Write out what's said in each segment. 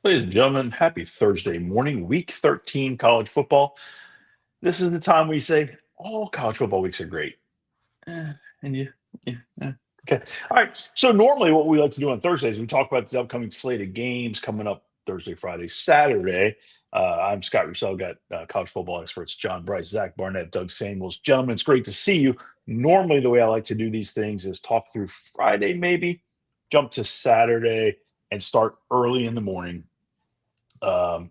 Ladies and gentlemen, happy Thursday morning, week 13 college football. This is the time we say all college football weeks are great. Eh, and you, yeah, okay. All right. So, normally, what we like to do on Thursdays, we talk about the upcoming slate of games coming up Thursday, Friday, Saturday. I'm Scott Russell, got college football experts John Bryce, Zach Barnett, Doug Samuels. Gentlemen, it's great to see you. Normally, the way I like to do these things is talk through Friday, maybe jump to Saturday and start early in the morning, um,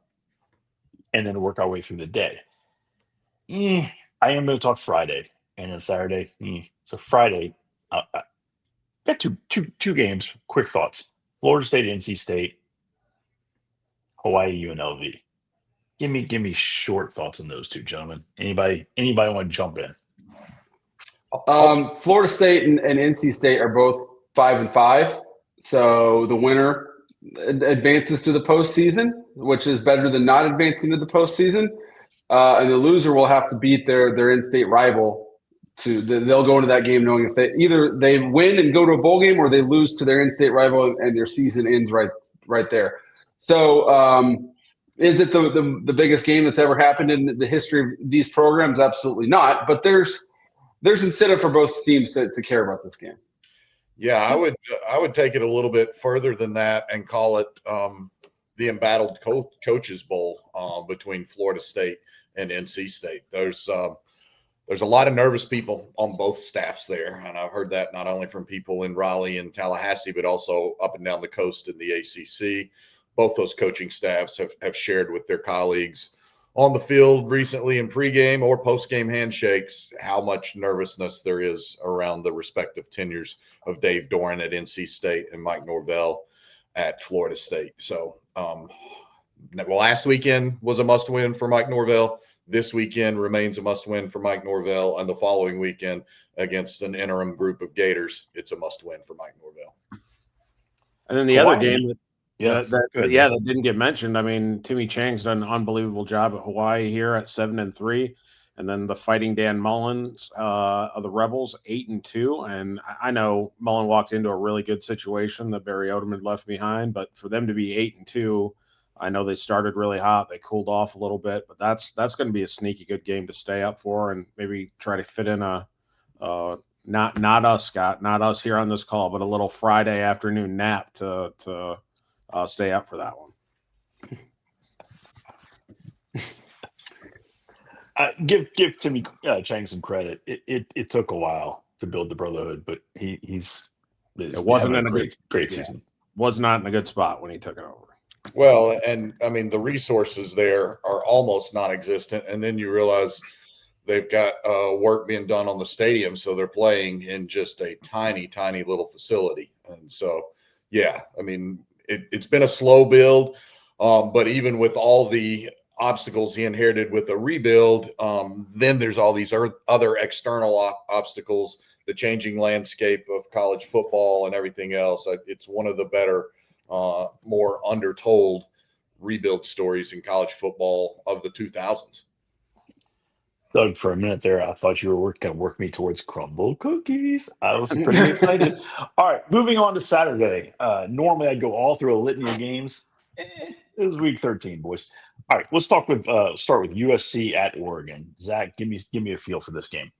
and then work our way through the day. I am going to talk Friday and then Saturday. So Friday, I got two games. Quick thoughts: Florida State, NC State, Hawaii, UNLV. Give me short thoughts on those two, gentlemen. Anybody want to jump in? Florida State and NC State are both 5-5, so the winner advances to the postseason, which is better than not advancing to the postseason. And the loser will have to beat their in-state rival. They'll go into that game knowing if they win and go to a bowl game, or they lose to their in-state rival and their season ends right there. So, is it the biggest game that's ever happened in the history of these programs? Absolutely not. But there's incentive for both teams to care about this game. Yeah, I would take it a little bit further than that and call it the embattled coaches bowl between Florida State and NC State. There's a lot of nervous people on both staffs there, and I've heard that not only from people in Raleigh and Tallahassee, but also up and down the coast in the ACC. Both those coaching staffs have shared with their colleagues on the field recently in pregame or postgame handshakes how much nervousness there is around the respective tenures of Dave Doeren at NC State and Mike Norvell at Florida State. So last weekend was a must-win for Mike Norvell. This weekend remains a must-win for Mike Norvell, and the following weekend against an interim group of Gators, it's a must-win for Mike Norvell. And then the other game that didn't get mentioned. I mean, Timmy Chang's done an unbelievable job at Hawaii here at 7-3, and then the Fighting Dan Mullins of the Rebels 8-2. And I know Mullen walked into a really good situation that Barry Odom had left behind, but for them to be 8-2, I know they started really hot. They cooled off a little bit, but that's going to be a sneaky good game to stay up for and maybe try to fit in a not us, Scott, not us here on this call, but a little Friday afternoon nap to stay up for that one. Give Timmy Chang some credit. It took a while to build the brotherhood, but it wasn't in a great season. Was not in a good spot when he took it over. Well, and I mean, the resources there are almost non-existent. And then you realize they've got work being done on the stadium. So they're playing in just a tiny, tiny little facility. And so, yeah, I mean, it's been a slow build. But even with all the obstacles he inherited with the rebuild, then there's all these other external obstacles, the changing landscape of college football and everything else. It's one of the better more undertold rebuild stories in college football of the 2000s. Doug, for a minute there, I thought you were going to work me towards crumble cookies. I was pretty excited. All right, moving on to Saturday. Normally, I'd go all through a litany of games. It was week 13, boys. All right, let's start with USC at Oregon. Zach, give me a feel for this game.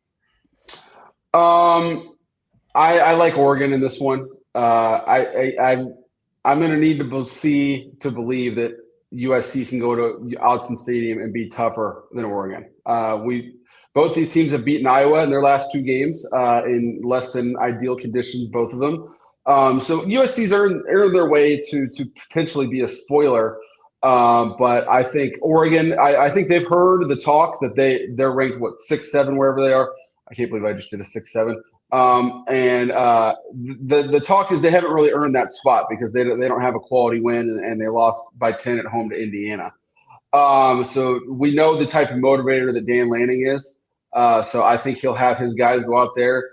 I like Oregon in this one. I'm going to need to believe that USC can go to Autzen Stadium and be tougher than Oregon. Both these teams have beaten Iowa in their last two games in less than ideal conditions, both of them. So USC's earned their way to potentially be a spoiler. But I think Oregon, I think they've heard the talk that they're ranked 6-7 wherever they are. I can't believe I just did a 6-7. The talk is they haven't really earned that spot because they don't have a quality win and they lost by 10 at home to Indiana. So we know the type of motivator that Dan Lanning is. So I think he'll have his guys go out there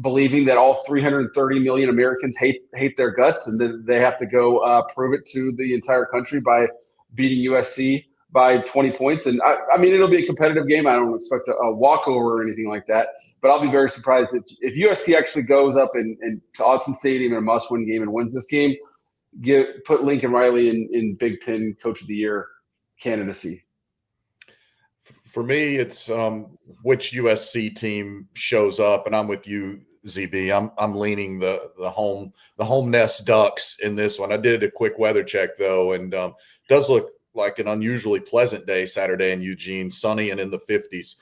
believing that all 330 million Americans hate their guts and that they have to go prove it to the entire country by beating USC by 20 points. And I mean, it'll be a competitive game. I don't expect a walkover or anything like that, but I'll be very surprised if USC actually goes up and to Autzen Stadium in a must-win game and wins this game. put Lincoln Riley in Big Ten Coach of the Year candidacy? For me, it's which USC team shows up, and I'm with you, ZB. I'm leaning the home nest Ducks in this one. I did a quick weather check though, and does look like an unusually pleasant day Saturday in Eugene, sunny and in the 50s.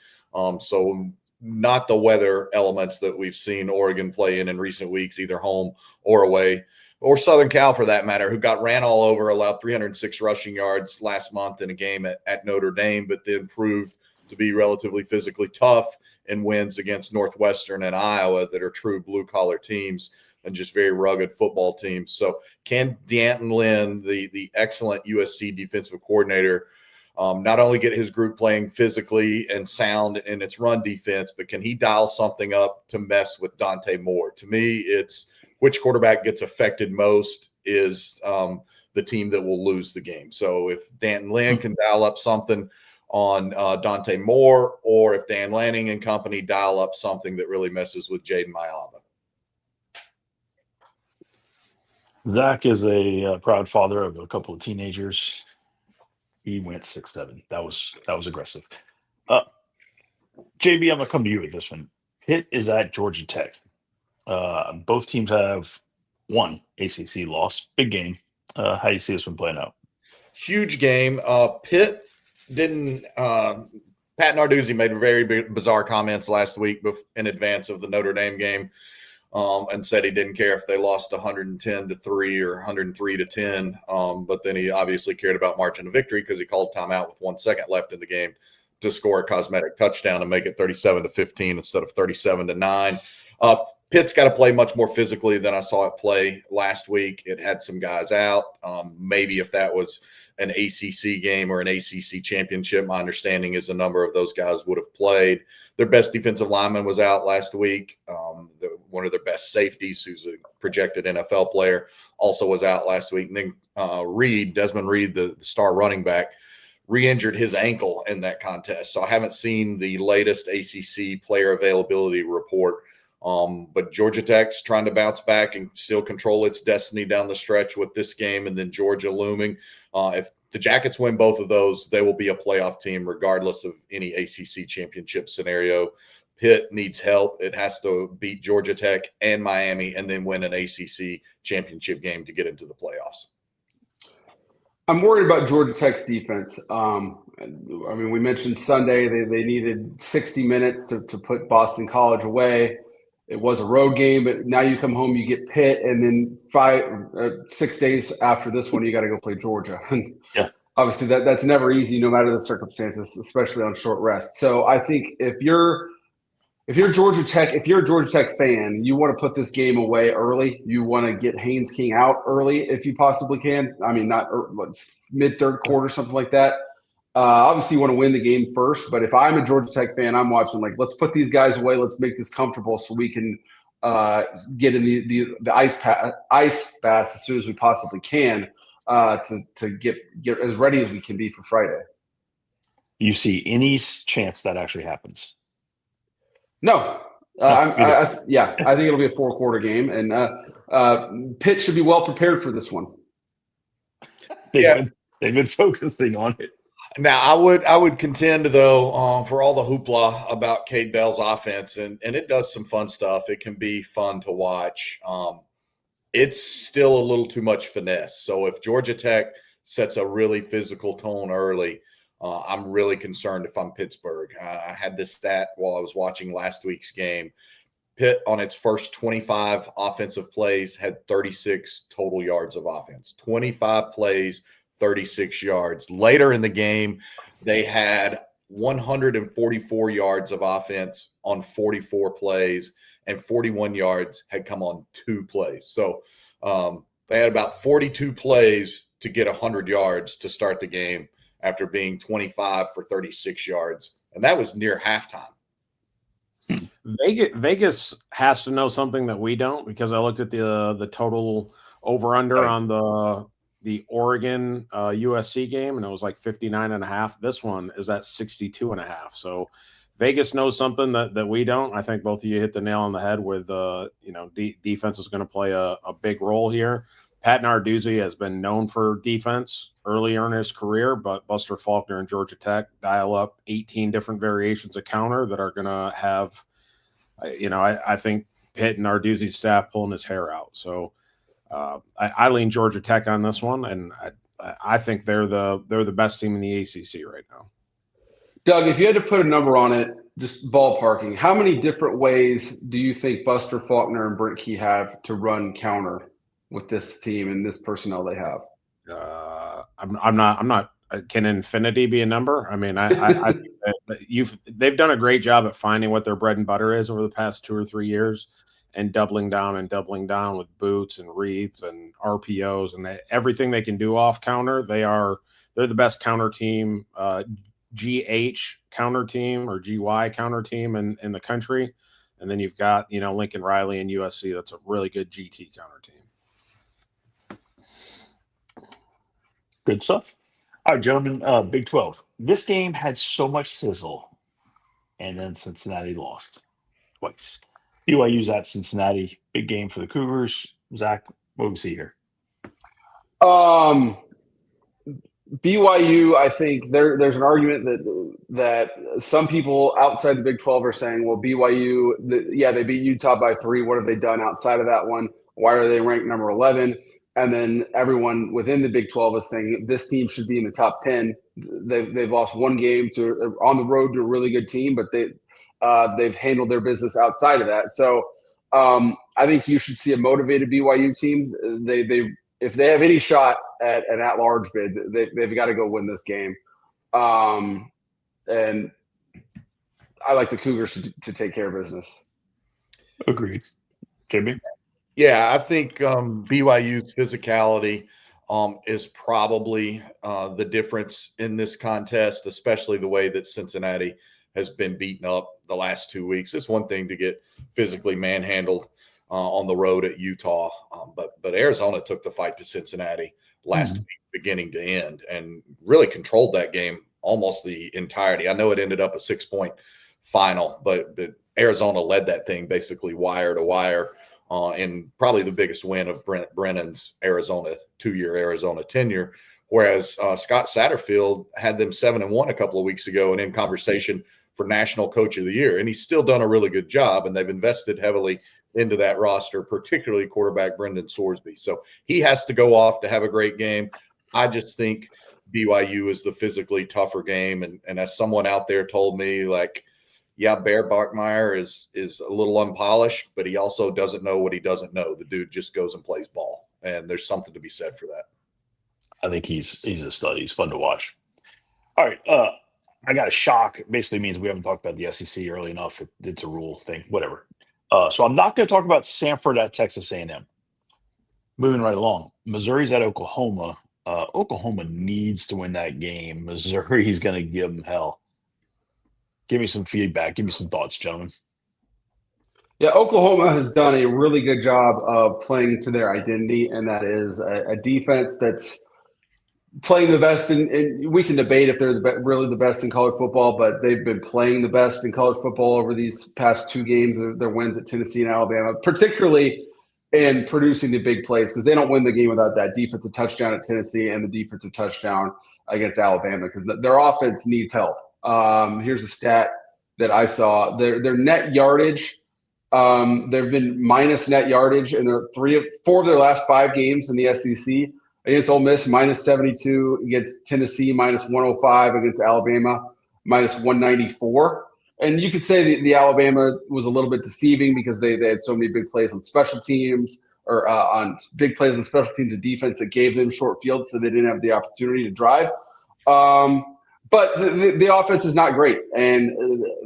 So not the weather elements that we've seen Oregon play in recent weeks, either home or away, or Southern Cal for that matter, who got ran all over, allowed 306 rushing yards last month in a game at Notre Dame, but then proved to be relatively physically tough in wins against Northwestern and Iowa that are true blue-collar teams and just very rugged football teams. So can D'Anton Lynn, the excellent USC defensive coordinator, not only get his group playing physically and sound in its run defense, but can he dial something up to mess with Dante Moore? To me, it's which quarterback gets affected most is the team that will lose the game. So if D'Anton Lynn can dial up something on Dante Moore, or if Dan Lanning and company dial up something that really messes with Jaden Mayava. Zach is a proud father of a couple of teenagers. He went 6-7. That was aggressive. JB, I'm gonna come to you with this one. Pitt is at Georgia Tech. Both teams have one ACC loss. Big game. How do you see this one playing out? Huge game. Pitt didn't. Pat Narduzzi made very bizarre comments last week in advance of the Notre Dame game, and said he didn't care if they lost 110-3 or 103-10. But then he obviously cared about margin of victory because he called timeout with 1 second left in the game to score a cosmetic touchdown and make it 37-15 instead of 37-9. Pitt's got to play much more physically than I saw it play last week. It had some guys out. Maybe if that was an ACC game or an ACC championship, my understanding is a number of those guys would have played. Their best defensive lineman was out last week. One of their best safeties, who's a projected NFL player, also was out last week. And then Desmond Reed, the star running back, re-injured his ankle in that contest. So I haven't seen the latest ACC player availability report. But Georgia Tech's trying to bounce back and still control its destiny down the stretch with this game, and then Georgia looming. If the Jackets win both of those, they will be a playoff team regardless of any ACC championship scenario. Pitt needs help. It has to beat Georgia Tech and Miami and then win an ACC championship game to get into the playoffs. I'm worried about Georgia Tech's defense. We mentioned Sunday they needed 60 minutes to put Boston College away. It was a road game, but now you come home, you get Pitt, and then 6 days after this one, you got to go play Georgia. Yeah. Obviously, that's never easy, no matter the circumstances, especially on short rest. So I think if you're Georgia Tech, if you're a Georgia Tech fan, you want to put this game away early. You want to get Haynes King out early if you possibly can. I mean, not mid third quarter, something like that. Obviously, you want to win the game first, but if I'm a Georgia Tech fan, I'm watching let's put these guys away. Let's make this comfortable so we can get in the ice baths as soon as we possibly can to get as ready as we can be for Friday. You see any chance that actually happens? No. I think it'll be a 4-quarter game, and Pitt should be well prepared for this one. They've been focusing on it. Now, I would contend, though, for all the hoopla about Cade Bell's offense, and it does some fun stuff. It can be fun to watch. It's still a little too much finesse. So if Georgia Tech sets a really physical tone early, I'm really concerned if I'm Pittsburgh. I had this stat while I was watching last week's game. Pitt, on its first 25 offensive plays, had 36 total yards of offense. 25 plays, 36 yards. Later in the game, they had 144 yards of offense on 44 plays, and 41 yards had come on 2 plays. So they had about 42 plays to get 100 yards to start the game after being 25 for 36 yards. And that was near halftime. Vegas has to know something that we don't, because I looked at the total over-under on the Oregon USC game, and it was like 59.5. This one is at 62.5. So Vegas knows something that we don't. I think both of you hit the nail on the head with defense is going to play a big role here. Pat Narduzzi has been known for defense earlier in his career, but Buster Faulkner and Georgia Tech dial up 18 different variations of counter that are going to have, I think Pitt and Narduzzi's staff pulling his hair out. So I lean Georgia Tech on this one, and I think they're the best team in the ACC right now. Doug, if you had to put a number on it, just ballparking, how many different ways do you think Buster Faulkner and Brent Key have to run counter with this team and this personnel they have? I'm not. Can infinity be a number? I mean, I they've done a great job at finding what their bread and butter is over the past 2 or 3 years, and doubling down with boots and reads and RPOs and everything they can do off counter. They're the best counter team, GH counter team or GY counter team in the country. And then you've got, Lincoln Riley and USC. That's a really good GT counter team. Good stuff. All right, gentlemen, Big 12. This game had so much sizzle, and then Cincinnati lost twice. BYU's at Cincinnati. Big game for the Cougars. Zach, what do we see here? BYU, I think there's an argument that some people outside the Big 12 are saying, well, BYU, they beat Utah by 3. What have they done outside of that one? Why are they ranked number 11? And then everyone within the Big 12 is saying this team should be in the top 10. They've lost one game on the road to a really good team, but they've handled their business outside of that. So I think you should see a motivated BYU team. If they have any shot at an at-large bid, they've got to go win this game. And I like the Cougars to take care of business. Agreed. JB? Yeah, I think BYU's physicality is probably the difference in this contest, especially the way that Cincinnati has been beaten up the last 2 weeks. It's one thing to get physically manhandled on the road at Utah, but Arizona took the fight to Cincinnati last week, beginning to end, and really controlled that game almost the entirety. I know it ended up a 6-point final, but Arizona led that thing basically wire to wire. And probably the biggest win of Brent Brennan's 2-year Arizona tenure. Whereas Scott Satterfield had them 7-1 a couple of weeks ago and in conversation for National Coach of the Year. And he's still done a really good job, and they've invested heavily into that roster, particularly quarterback Brendan Sorsby. So he has to go off to have a great game. I just think BYU is the physically tougher game. And as someone out there told me, Bear Bachmeier is a little unpolished, but he also doesn't know what he doesn't know. The dude just goes and plays ball, and there's something to be said for that. I think he's a stud. He's fun to watch. All right, I got a shock. It basically means we haven't talked about the SEC early enough. It's a rule thing, whatever. So I'm not going to talk about Samford at Texas A&M. Moving right along, Missouri's at Oklahoma. Oklahoma needs to win that game. Missouri's going to give them hell. Give me some feedback. Give me some thoughts, gentlemen. Yeah, Oklahoma has done a really good job of playing to their identity, and that is a defense that's playing the best. And we can debate if they're really the best in college football, but they've been playing the best in college football over these past 2 games, their wins at Tennessee and Alabama, particularly in producing the big plays, because they don't win the game without that defensive touchdown at Tennessee and the defensive touchdown against Alabama, because their offense needs help. Here's a stat that I saw. Their net yardage, they've been minus net yardage in 4 of their last 5 games in the SEC. Against Ole Miss, minus 72. Against Tennessee, minus 105. Against Alabama, minus 194. And you could say the Alabama was a little bit deceiving because they had so many big plays on special teams or on big plays on special teams and defense that gave them short fields, so they didn't have the opportunity to drive. But the offense is not great, and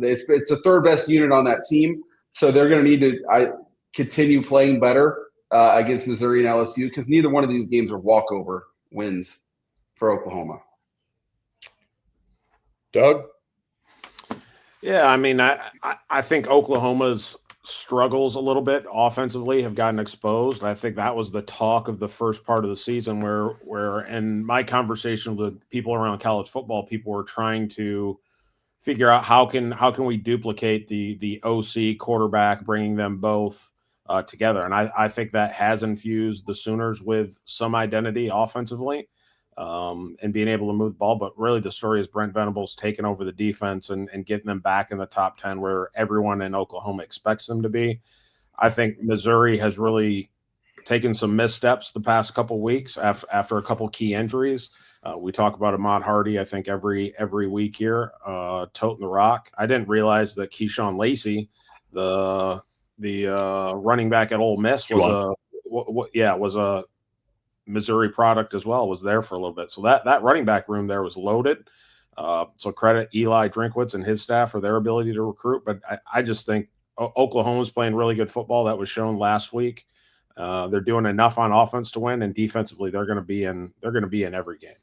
it's the 3rd best unit on that team. So they're going to need to continue playing better against Missouri and LSU, because neither one of these games are walkover wins for Oklahoma. Doug? Yeah, I mean, I think Oklahoma's struggles a little bit offensively have gotten exposed. I think that was the talk of the first part of the season where in my conversation with people around college football, people were trying to figure out how can we duplicate the OC quarterback, bringing them both together. And I think that has infused the Sooners with some identity offensively and being able to move the ball. But really the story is Brent Venables taking over the defense and getting them back in the top 10 where everyone in Oklahoma expects them to be. I think Missouri has really taken some missteps the past couple of weeks after a couple key injuries. We talk about Ahmad Hardy, I think, every week here, toting the rock. I didn't realize that Keyshawn Lacey, the running back at Ole Miss, was a Missouri product as well, was there for a little bit. So that running back room there was loaded. So credit Eli Drinkwitz and his staff for their ability to recruit. But I just think Oklahoma's playing really good football. That was shown last week. They're doing enough on offense to win, and defensively they're going to be in every game.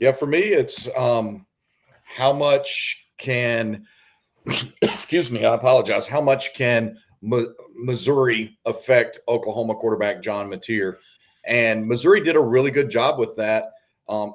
Yeah, for me, it's how much can excuse me, I apologize. How much can Missouri affect Oklahoma quarterback John Mateer? And Missouri did a really good job with that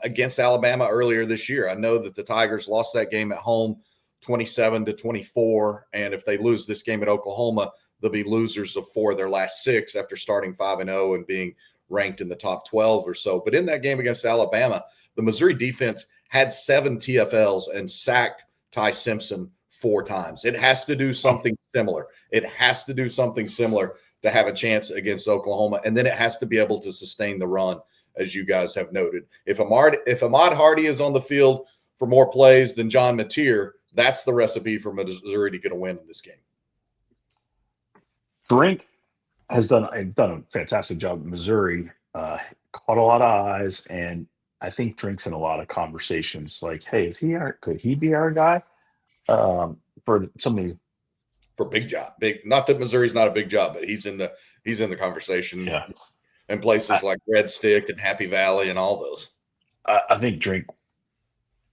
against Alabama earlier this year. I know that the Tigers lost that game at home 27-24, and if they lose this game at Oklahoma, they'll be losers of 4 of their last 6 after starting 5-0 and being ranked in the top 12 or so. But in that game against Alabama, the Missouri defense had 7 TFLs and sacked Ty Simpson 4 times. It has to do something similar. It has to do something similar to have a chance against Oklahoma. And then it has to be able to sustain the run, as you guys have noted. If Ahmad Hardy is on the field for more plays than John Mateer, that's the recipe for Missouri to get a win in this game. Drink has done a fantastic job in Missouri, caught a lot of eyes, and I think Drink's in a lot of conversations like, hey, could he be our guy? For somebody for big job. Not that Missouri's not a big job, but he's in the conversation. Yeah. In places like Red Stick and Happy Valley and all those. I think Drink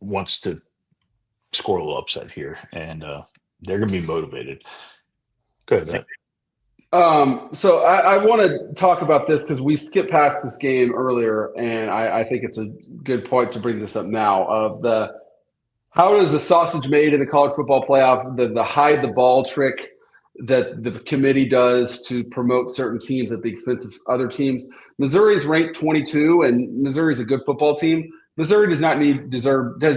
wants to score a little upset here, and they're going to be motivated. Good. So I want to talk about this because we skipped past this game earlier, and I think it's a good point to bring this up now. How is the sausage made in the college football playoff? The hide the ball trick that the committee does to promote certain teams at the expense of other teams. Missouri's ranked 22, and Missouri's a good football team. Missouri has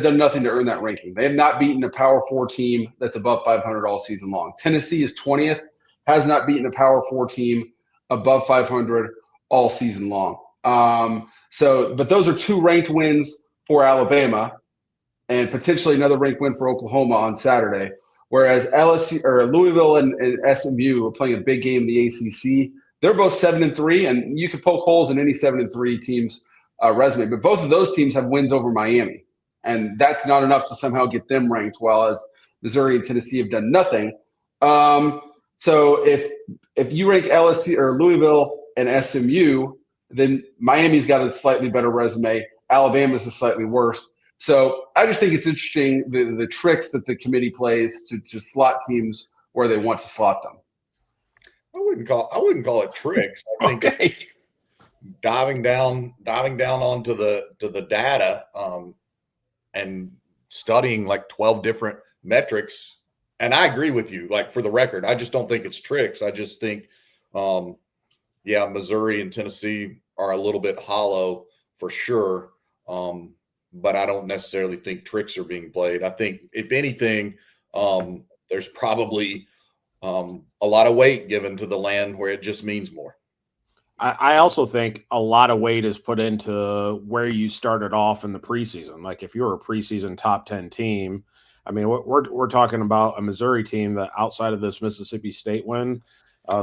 done nothing to earn that ranking. They have not beaten a Power 4 team that's above 500 all season long. Tennessee is 20th, has not beaten a Power 4 team above 500 all season long. But those are 2 ranked wins for Alabama and potentially another ranked win for Oklahoma on Saturday. Whereas LSU or Louisville and SMU are playing a big game in the ACC. They're both 7-3, and you could poke holes in any 7-3 team's resume. But both of those teams have wins over Miami, and that's not enough to somehow get them ranked. While as Missouri and Tennessee have done nothing. So if you rank LSU or Louisville and SMU, then Miami's got a slightly better resume. Alabama's is slightly worse. So I just think it's interesting the tricks that the committee plays to slot teams where they want to slot them. I wouldn't call it tricks. I think diving down onto the data and studying like 12 different metrics. And I agree with you. Like, for the record, I just don't think it's tricks. I just think, Missouri and Tennessee are a little bit hollow for sure. But I don't necessarily think tricks are being played. I think, if anything, there's probably a lot of weight given to the land where it just means more. I also think a lot of weight is put into where you started off in the preseason. Like, if you're a preseason top 10 team, I mean, we're talking about a Missouri team that, outside of this Mississippi State win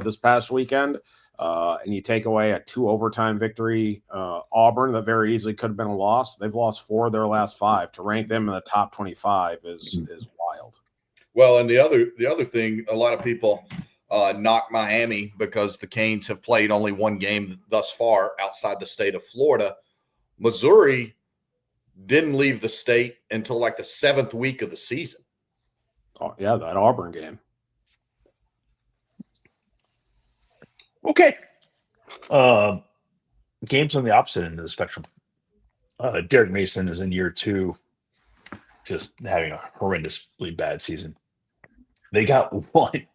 this past weekend, and you take away a 2 overtime victory, Auburn, that very easily could have been a loss. They've lost 4 of their last 5. To rank them in the top 25 is wild. Well, and the other thing, a lot of people knock Miami because the Canes have played only 1 game thus far outside the state of Florida. Missouri didn't leave the state until like the 7th week of the season. Oh, yeah, that Auburn game. Okay. Games on the opposite end of the spectrum. Derek Mason is in year 2, just having a horrendously bad season. They got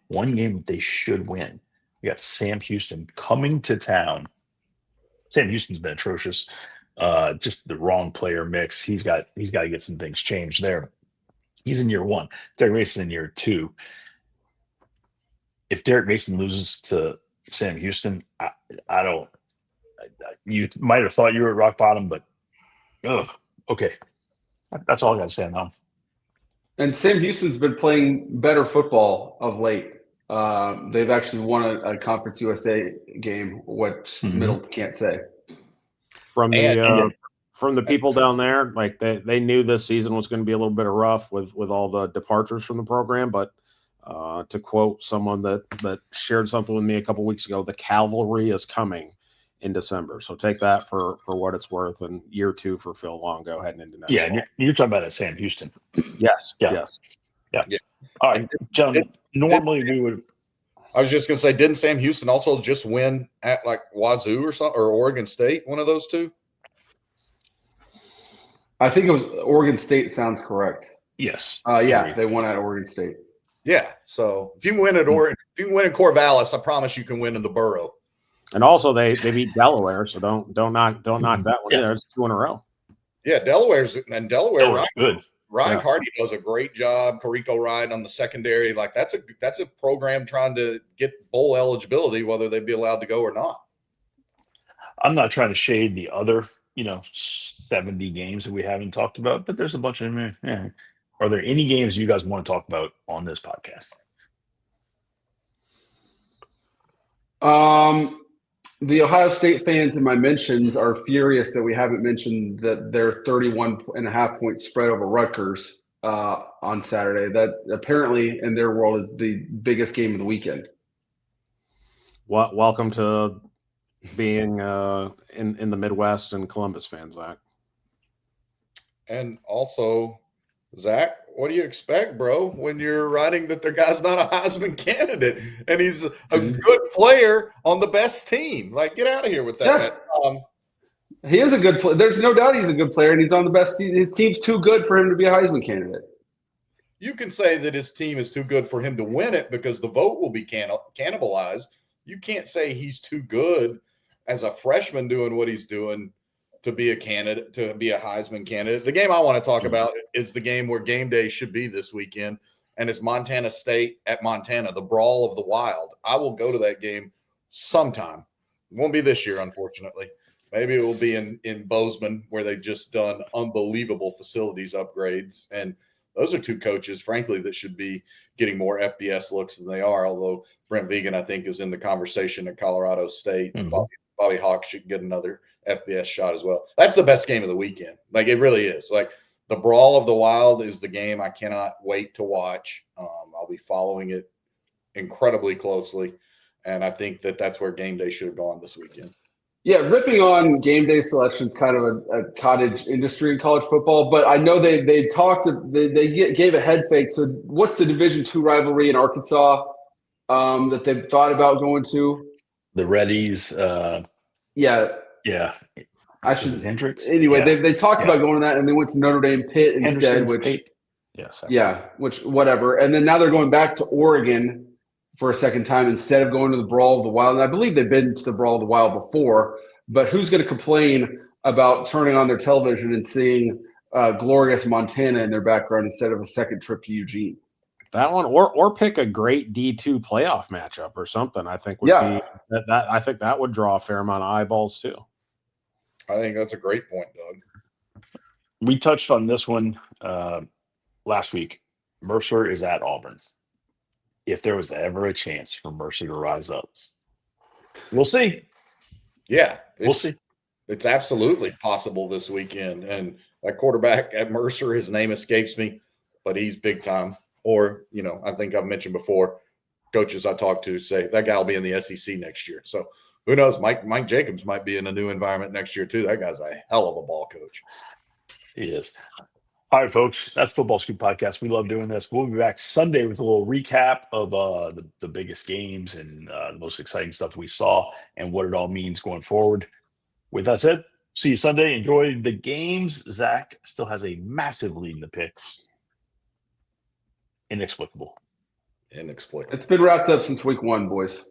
one game that they should win We got Sam Houston coming to town. Sam Houston's been atrocious. Just the wrong player mix. He's got to get some things changed there. He's in year 1. Derek Mason in year 2. If Derek Mason loses to Sam Houston, I don't. You might have thought you were at rock bottom, but okay. That's all I got to say now. And Sam Houston's been playing better football of late. They've actually won a Conference USA game, which Middle can't say. From the people down there, like they knew this season was going to be a little bit rough with all the departures from the program, but to quote someone that shared something with me a couple weeks ago, the cavalry is coming in December. So take that for what it's worth. And year 2 for Phil Longo heading into next fall. You're talking about Sam Houston. Yes. Yeah. All right, gentlemen. Normally we would. I was just going to say, didn't Sam Houston also just win at like Wazoo or something, or Oregon State? One of those two. I think it was Oregon State. Sounds correct. Yes. They won at Oregon State. Yeah. So if you can win at Oregon, if you can win in Corvallis, I promise you can win in the Borough. And also they beat Delaware, so don't knock that one either. It's 2 in a row. Yeah, Delaware. Good. Ryan Carty does a great job. Carico Ryan on the secondary. Like that's a program trying to get bowl eligibility, whether they'd be allowed to go or not. I'm not trying to shade the other, 70 games that we haven't talked about, but there's a bunch of them. Yeah. Are there any games you guys want to talk about on this podcast? The Ohio State fans in my mentions are furious that we haven't mentioned that their 31.5-point spread over Rutgers on Saturday. That apparently in their world is the biggest game of the weekend. Welcome to being in the Midwest and Columbus fans, Zach. And also, Zach, what do you expect, bro, when you're writing that their guy's not a Heisman candidate and he's a good player on the best team? Like, get out of here with that. Yeah. He is a good player. There's no doubt he's a good player, and he's on the best team. His team's too good for him to be a Heisman candidate. You can say that his team is too good for him to win it because the vote will be cannibalized. You can't say he's too good as a freshman doing what he's doing to be a candidate, to be a Heisman candidate. The game I want to talk about is the game where game day should be this weekend, and it's Montana State at Montana, the Brawl of the Wild. I will go to that game sometime. It won't be this year, unfortunately. Maybe it will be in Bozeman, where they've just done unbelievable facilities upgrades. And those are two coaches, frankly, that should be getting more FBS looks than they are, although Brent Vegan, I think, is in the conversation at Colorado State. Bobby Hawk should get another FBS shot as well. That's the best game of the weekend. Like, it really is. Like, the Brawl of the Wild is the game I cannot wait to watch. I'll be following it incredibly closely, and I think that's where game day should have gone this weekend. Yeah, ripping on game day selection is kind of a cottage industry in college football, but I know they gave a head fake. So what's the Division II rivalry in Arkansas that they've thought about going to? The Reddies. Yeah. I should Hendricks. Anyway, they talked about going to that, and they went to Notre Dame Pitt instead, which whatever. And then now they're going back to Oregon for a second time instead of going to the Brawl of the Wild. And I believe they've been to the Brawl of the Wild before, but who's going to complain about turning on their television and seeing glorious Montana in their background instead of a second trip to Eugene? That one, or pick a great D2 playoff matchup or something. I think would be that. I think that would draw a fair amount of eyeballs too. I think that's a great point, Doug. We touched on this one last week. Mercer is at Auburn. If there was ever a chance for Mercer to rise up, we'll see. Yeah, we'll see. It's absolutely possible this weekend. And that quarterback at Mercer, his name escapes me, but he's big time. Or, I think I've mentioned before, coaches I talk to say that guy will be in the SEC next year. So who knows? Mike Jacobs might be in a new environment next year too. That guy's a hell of a ball coach. He is. All right, folks, that's Football Scoop Podcast. We love doing this. We'll be back Sunday with a little recap of the biggest games and the most exciting stuff we saw and what it all means going forward. With that said, see you Sunday. Enjoy the games. Zach still has a massive lead in the picks. Inexplicable. Inexplicable. It's been wrapped up since week 1, boys.